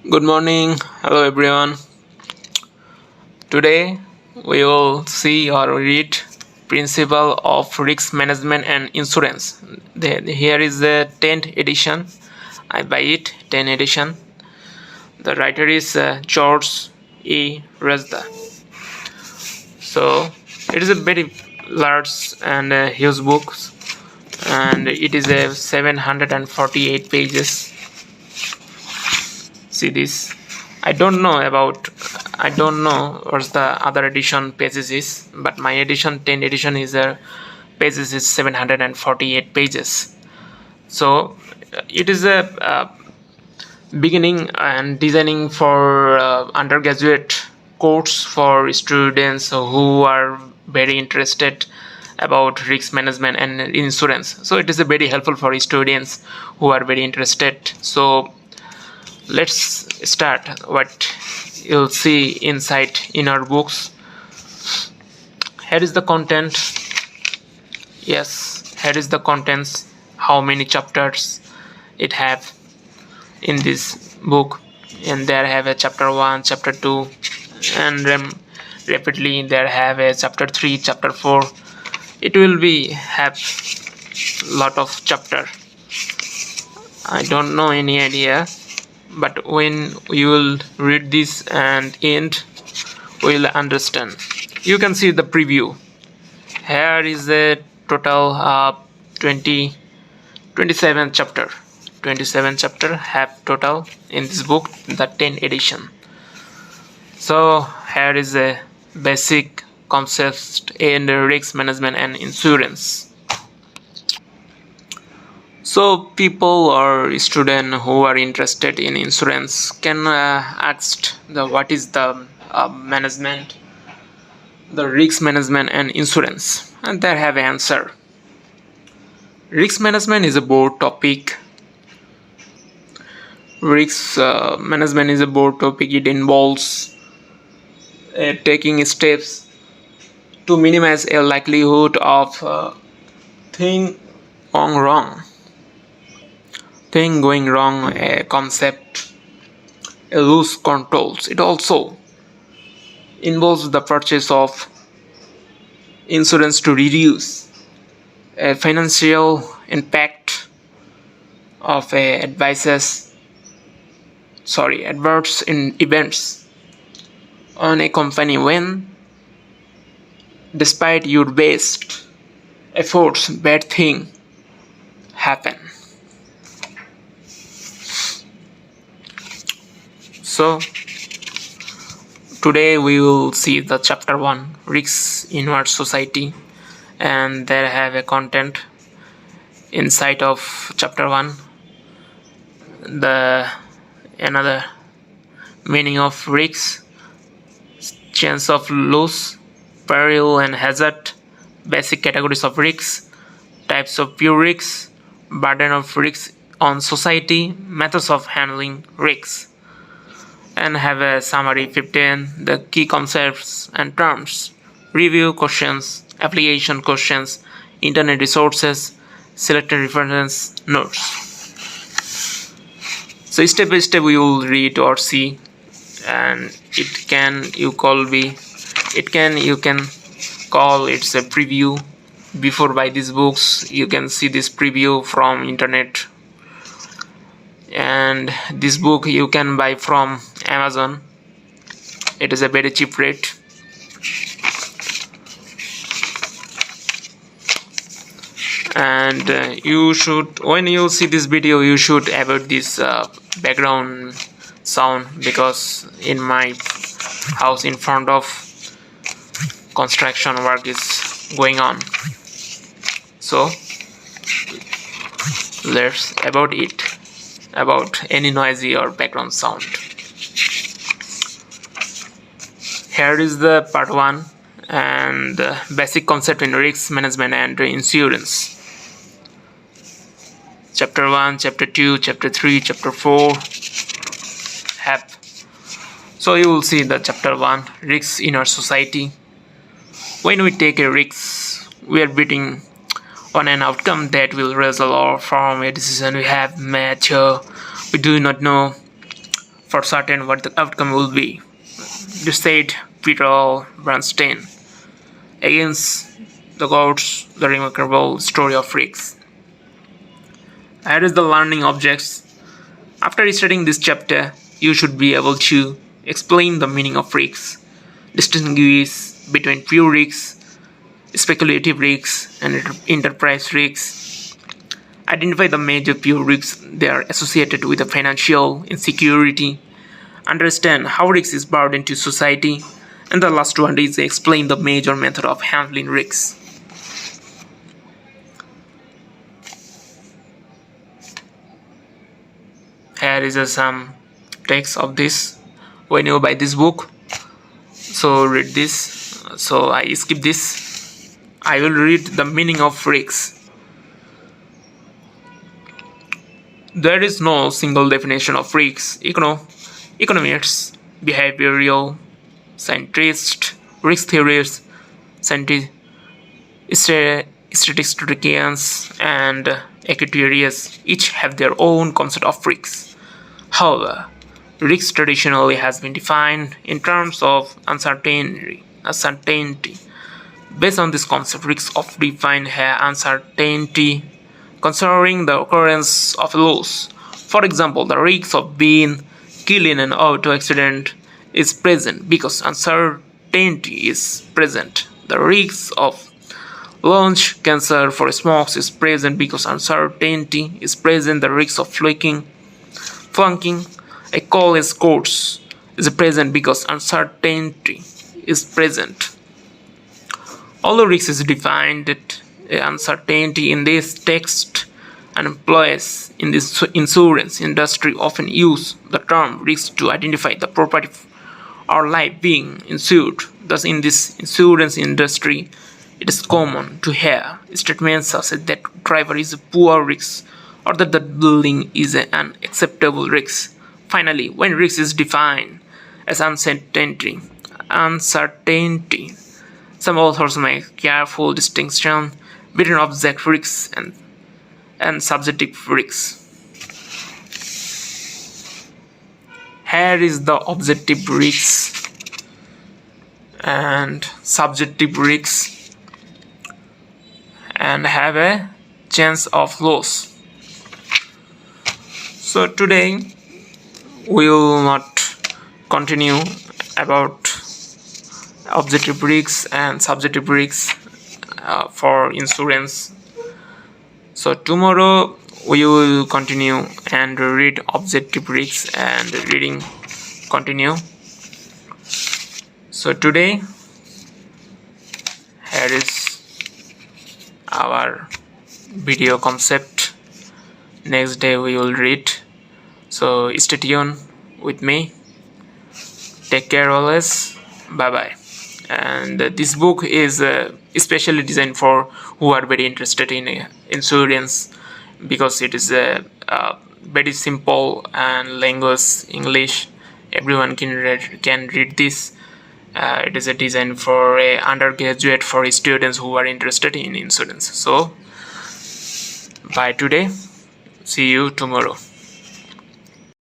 Good morning. Hello, everyone. Today we will see or read Principle of Risk Management and Insurance. Here is the 10th edition. I buy it, 10th edition. The writer is George E. Rezda. So it is a very large and huge book, and it is a 748 pages. See this. I don't know what's the other edition pages is, but my edition 10 edition is pages is 748 pages. So it is a beginning and designing for undergraduate course for students who are very interested about risk management and insurance. So it is a very helpful for students who are very interested. So let's start what you'll see inside in our books. Here is the content. Yes, here is the contents, how many chapters it have in this book, and there have a chapter 1, chapter 2, and then rapidly there have a chapter 3, chapter 4. It will be have lot of chapter. I don't know any idea, but when you will read this and end, we will understand. You can see the preview. Here is a total 27 chapter. 27 chapter have total in this book, the 10 edition. So here is a basic concept in risk management and insurance. So people or student who are interested in insurance can ask what is the management, the risk management and insurance, and they have answer. Risk management is a broad topic. Risk management is a broad topic. It involves taking steps to minimize a likelihood of thing going wrong, a concept, a loose controls. It also involves the purchase of insurance to reduce a financial impact of adverse in events on a company when, despite your best efforts, bad thing happen. So today we will see the chapter 1, risks in our society, and there have a content inside of chapter 1, the another meaning of risks, chance of loss, peril and hazard, basic categories of risks, types of pure risks, burden of risks on society, methods of handling risks, and have a summary 15, the key concepts and terms, review questions, application questions, internet resources, selected reference notes. So step by step we will read or see, and you can call it's a preview. Before buy these books, you can see this preview from internet, and this book you can buy from Amazon. It is a very cheap rate. And you should, when you see this video, you should avoid this background sound, because in my house in front of construction work is going on. So let's avoid it, about any noisy or background sound. Here is the part 1, and basic concept in risk management and insurance. Chapter 1, chapter 2, chapter 3, chapter 4 have. So you will see the chapter 1, risks in our society. When we take a risk, we are betting on an outcome that will result from a decision we have made. We do not know for certain what the outcome will be. This said Peter Bernstein against the gods, the remarkable story of freaks. Here is the learning objects. After studying this chapter, you should be able to explain the meaning of risks, distinguish between pure risks, speculative risks, and enterprise risks. Identify the major pure risks they are associated with the financial insecurity. Understand how risk is burden to society. And the last one is explain the major method of handling risks. Here is some text of this when you buy this book. So read this. So I skip this. I will read the meaning of risks. There is no single definition of risks. Economists, behavioral scientists, risk theorists, statisticians, and actuaries each have their own concept of risks. However, risk traditionally has been defined in terms of uncertainty. Based on this concept, risks often define uncertainty concerning the occurrence of a loss. For example, the risk of being killed in an auto accident is present because uncertainty is present. The risk of lunch cancer for smokes is present because uncertainty is present. The risk of flunking a college course is present because uncertainty is present. Although risk is defined uncertainty in this text, and employees in the insurance industry often use the term risk to identify the property or life being insured. Thus, in this insurance industry, it is common to hear statements such as that driver is a poor risk or that the building is an acceptable risk. Finally, when risk is defined as uncertainty, some authors make careful distinction between objective risks and subjective risks. Here is the objective risks and subjective risks and have a chance of loss. So today we will not continue about objective risks and subjective risks for insurance. So tomorrow we will continue and read objective risks and reading continue. So today here is our video concept. Next day we will read. So stay tuned with me. Take care always. Bye bye. And this book is especially designed for who are very interested in insurance, because it is very simple and language English. Everyone can read this. It is a design for a undergraduate, for students who are interested in insurance. So bye today. See you tomorrow.